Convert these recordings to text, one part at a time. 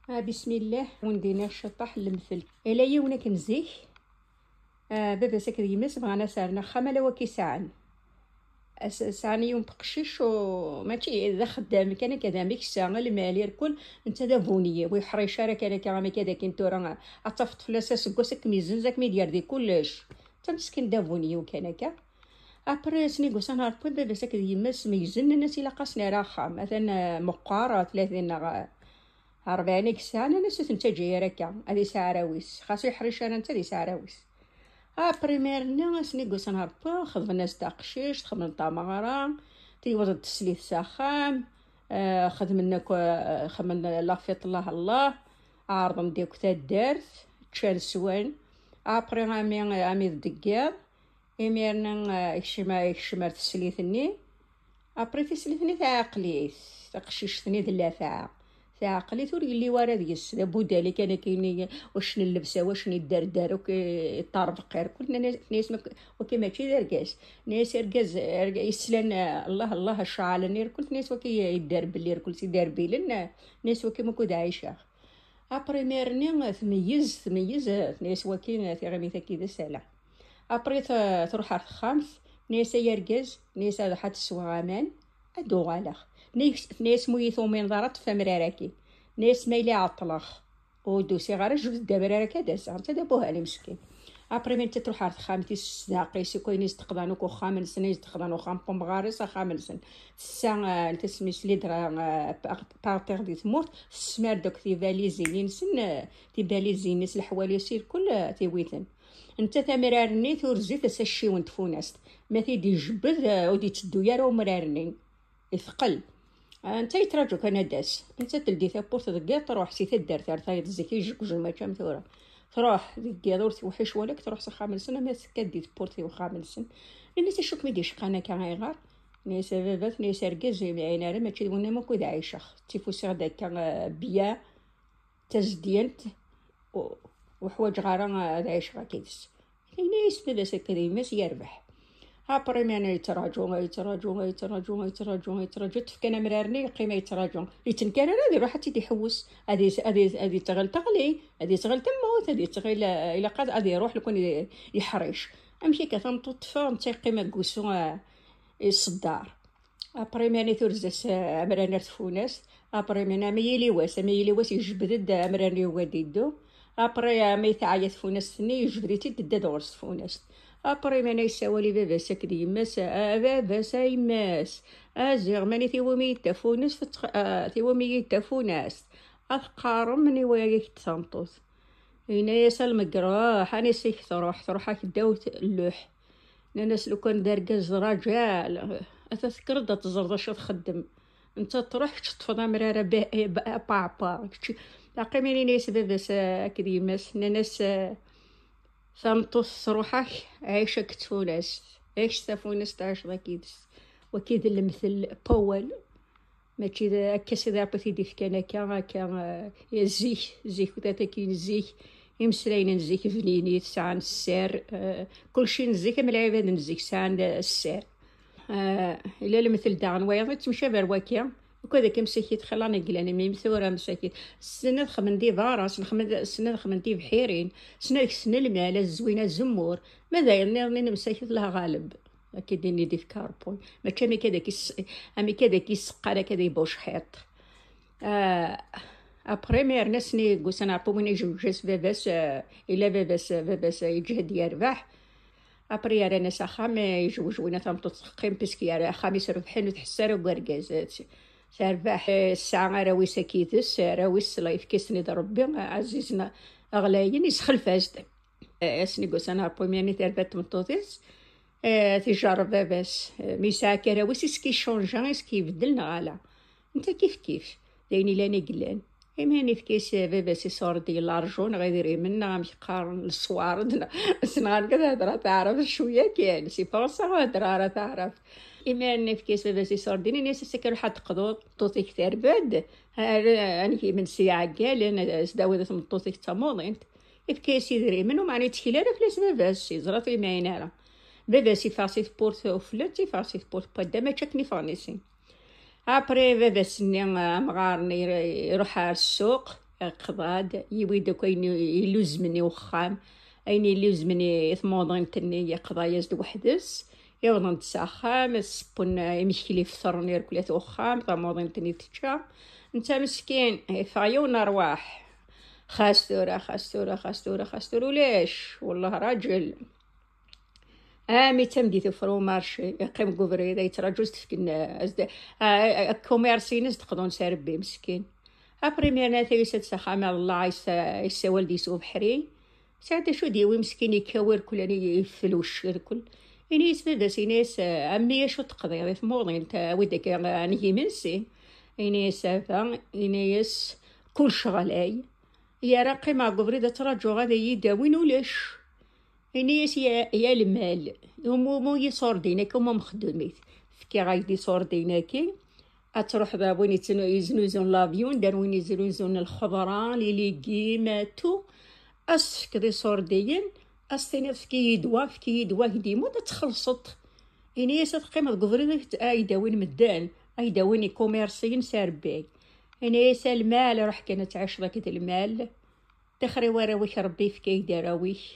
بسم الله وندينا الشطاح المثل الا يونا كنزيك. بابا ساكن يمس بغانا سارنا خمله وكي ساعن ساعني يوم بقشيش ماشي اذا خدام كان كذا ميك الساعه المالي الكل انت دافونيه ويحري شارك انا كرامي كذا كنتو راه عطفت فلاساس كوسك ميزن زاك ميديار دي كلش تمسكين دافونيه وكان هكا ابري سني قوس انا عرفت بابا ساكن يمس ميزن الناس الا قاسنا راخا مثلا مقاره 30 40 ساعة أنا نسيت نتا جاية راكا هذه ساعة راويس خاصو يحرش أنا نتا دي ساعة راويس. بريميرنا سني قوس نهربا خدم الناس تاع قشيش تخدم طامغرا تيوض التسليف ساخام. خدمنا خدمنا لافيط الله عارض نديك تا دارت تشال سوان. ابري عامي الدقير إميرنا يكشما تسليثني. ابري تسليثني تاع عقليس تقشيش ثني دلافع عقلي ثور اللي ورا ديس بودا اللي كان كاين واش نلبسها واش ندردر وطارق غير كلنا ناس وكي ماشي دركاس ناس ركاز يسلن الله شعلني كل ناس وكي يدار باللي كل سي دار بيلنا ناس وكي ما كود عايشه ابريميرني تميز ناس وكي في غمي كذا سالا. ابري تروح على الخامس ناس يركز ناس هذا حد السوامان ادو غالخ ناس مويثو من ضرط فمراراكي ناس مايلي عطلخ ودوسي غير جوج دابراراكا داس انت دابوها لي مسكين. ابري من تروح على خامتي السداقي سي كوينيس تقدانو كو خامس نيس تقدانو خامبوم غاريس خامس الساعه تسميش لي درا بارتير دي تموت السمار دوك في فاليزين سن تي فاليزين ناس الحوالي يصير كل تيويتن انت تمرارني تورزي تسشي ونتفوناست ما تيدي جبد ودي تدو يا رو مرارني يثقل. انت يتراجوك انا داس انت تلدي ثابورت دقيق تروح سي تدار ثار ثايد الزكي جوج ما كام ثوره تروح دقيق دورتي وحش ولك تروح خامل سنه ما سكدي بورتي وخامل سن لاني تشوك ما يديش قنا كغيغار ناس بابات ناس ركز معينا راه ما تشدونا ما كود عايشه تيفوسي داك بيا تزدينت وحوايج غارا عايش غاكيدس ناس بابا سكري ماس يربح. ابري مانا يتراجعوا تفكنا مرارني قيمه يتراجعوا يتنكر هذه راح تيدي يحوس هذه تغل تغلي هذه تغل تموت هذه تغل الى قاد هذه يروح لكون يحرش امشي كثم تطفى نتا قيمه كوسو الصدار. ابري ماني ترزس امرنا تفوناس ابري مانا ميلي واس يجبد امرني واديدو ابري مي تعيط فوناس ثني يجبريتي دد دورس فوناس. ابري مانا يساولي بابا ساكدي ماس بابا سايماس ازيغ ماني تيومي تفوناس تيومي تفوناس اثقارم مني وياك تصنطوس هنا يسال مقراح انا سيك تروح كداوت اللوح الناس لو كان داركاز رجال تذكر دا تزرد اش تخدم انت تروح تطفى مراره با باقي مني ناس بابا ساكدي ماس ناس ثمطوس روحك عايشة كتفوناس عيش تفوناس تعيش ذاكيدس وكيد المثل باول ماشي ذا كاس ذا بثي ديف كان كا زيك وتاتا كاين زيك يمسلاين نزيك فنيني ساعة السير كلشي نزيك من العباد نزيك ساعة السير. إلا المثل داغن ويض تمشى برواكيا وكذا كمسكيت خلاني قلاني ميم ثورة مساكيت السنة خمندي فاراس السنة خمندي بحيرين سنة المال الزوينة الزمور ماذا يرني مساكيت لها غالب أكيد إني ديف كاربون ما كان أمي كذا كيس قارة كذا يبوش حيط. أبريمير نسني قوسنا عطومني جوجس باباس إلا باباس يجهد يربح أبري رانا ساخام يجوجونا ثمطو تقيم بسكي خامس ربحين وتحسر وقرقازات سارباح الساعة راويس كيدس راويس لايف كيسني ربي عزيزنا أغلاين يسخل فاسد اسني قوس أنا بومياني تربات مطوطيس تجارب باباس ميساكي راويس اسكي شونجان اسكي يبدلنا غالا انت كيف دايني لاني قلان إيماني في كيس باباس صور ديال لارجون غيدير منا مش قارن الصواردنا سنغال كذا هضره تعرف شويه كاين سي بونسا هضره تعرف إيماني في كيس باباس صور ديني ناس سكر حد قضوط طوطي كثير باد أنا من ساعة قال أنا سداوذة من طوطي تموضين في كيس يدري منو معني تشكيلة فلاس باباس يزرا في معينة باباس فاسيف بورت وفلتي فاسيف بورت بدا ما تشكني فانيسي. ابري بابا سني مغارني يروح على السوق قضاد يويدو كاين يلوز مني وخام اين يلوز مني ثموضين تني قضايا زد وحدس يوضن تساخام سبون يمشكلي في الثرنير كلات وخام ثموضين تني تشا نتا مسكين فايون ارواح خاستورة خاستورة خاستورة خاستورة ليش والله راجل مي تمدي ثفرو مارشي يقيم قبري يتراجوز تفكنا كوميرسينز تقدون ساربي مسكين أبريميرنا ثيسات سخامة الله يسا والدي سو بحري ساعة شو ديوي مسكين يكاور كلاني يفلوش الكل إنيس ندس إنيس أمي شو تقضي غير موضي نتا ودك نجي منسي إنيس هذا إنيس كل شغلاي يا راقي مع قبري تراجو غادا يداوين وليش إنيس يا المال مو يصور دينك وما مخدوميت فكي غايدي صور ديناكي أتروح ذا وين يزنوزون لافيون دار وين يزنوزون الخضران لي قيماتو كذي صور دين أستيني فكي يدوا ديمو تخلصت إنيس تقيم قبري أيداوين مدان أيداوين كوميرسيين ساربي إنيس المال راح كانت عاش ذاك المال تخري وراويش ربي فكي داراويش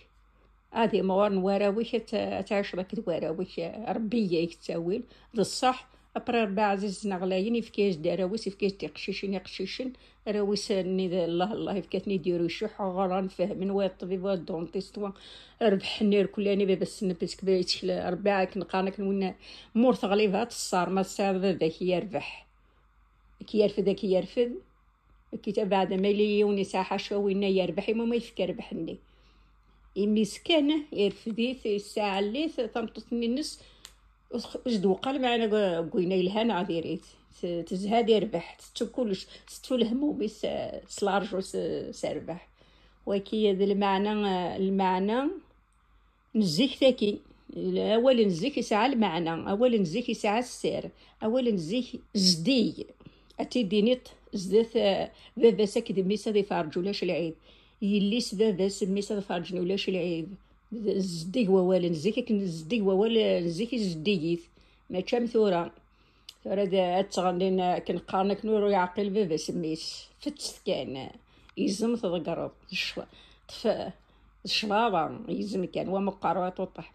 هذه موارن وراويش تعيش ذاك الوراويش ربي يتساويل ذا الصح أبرا 4 عزيز نغلاين يفكيش داراويس يفكيش يقشيشن راويس ني الله يفكاتني ديرو شح غران فهمن وا الطبيب وا الدونتيست ربح نير كلاني بس نبسك بيتش 4 كنقانك نونا مور تغليفات الصار ما السعر ذاك يربح كي يرفد كي بعد ما ليوني ساحه شوينا يربح ما يفكر ربحني مسكانه يرفديت الساعه اللي تمططني النص جدو قال معنا قوينا الهنا عذيريت تزهاد يربح كلش ستو الهموم بس سلارجو سربح وكي هذا المعنى نزيك ثاكي اول نزيك يسعى المعنى اول نزيك يسعى السير اول نزيك زدي اتيدينيط زدت بابا ساكد ميسا دي فارجولاش العيب يليس بابا سميسا دي فارجولاش العيب زدي هو ولا نزيك كنزدي هو ولا نزيك زديت ما كان ثورة دا تغنين كنقارنك نور يعقل بابا سميس فتست كان يزم تضقرب الشبابة يزم كان ومقارات وطح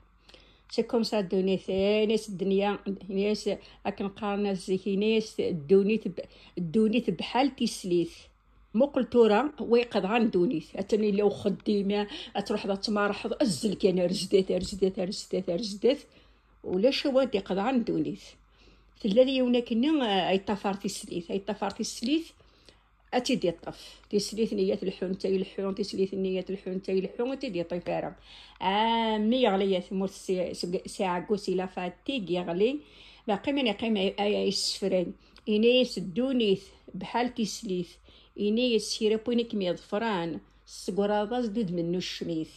سيكم سا دونيت ناس الدنيا ناس كنقارن الزيكي ناس الدونيت بحال تسليث مو قلتورا ويقض عن دونيت اتني لو خديمه تروح ذا تمارح ازل كان رزدات ولا شواد يقض عن دونيت في الذي يونكنا اي طفارتي السليث اتيدي الطف تسليث نية الحون تاي الحون تسليث نية الحون تاي الحون تيدي طيفارة مي غلية ثموت ساعة قوسي لا فاتيق يغلي باقي من يقيم اي السفرين إنيس الدونيث بحال تسليث إنيس سيرابونيك ميض فران السقراضة زدود منو الشميث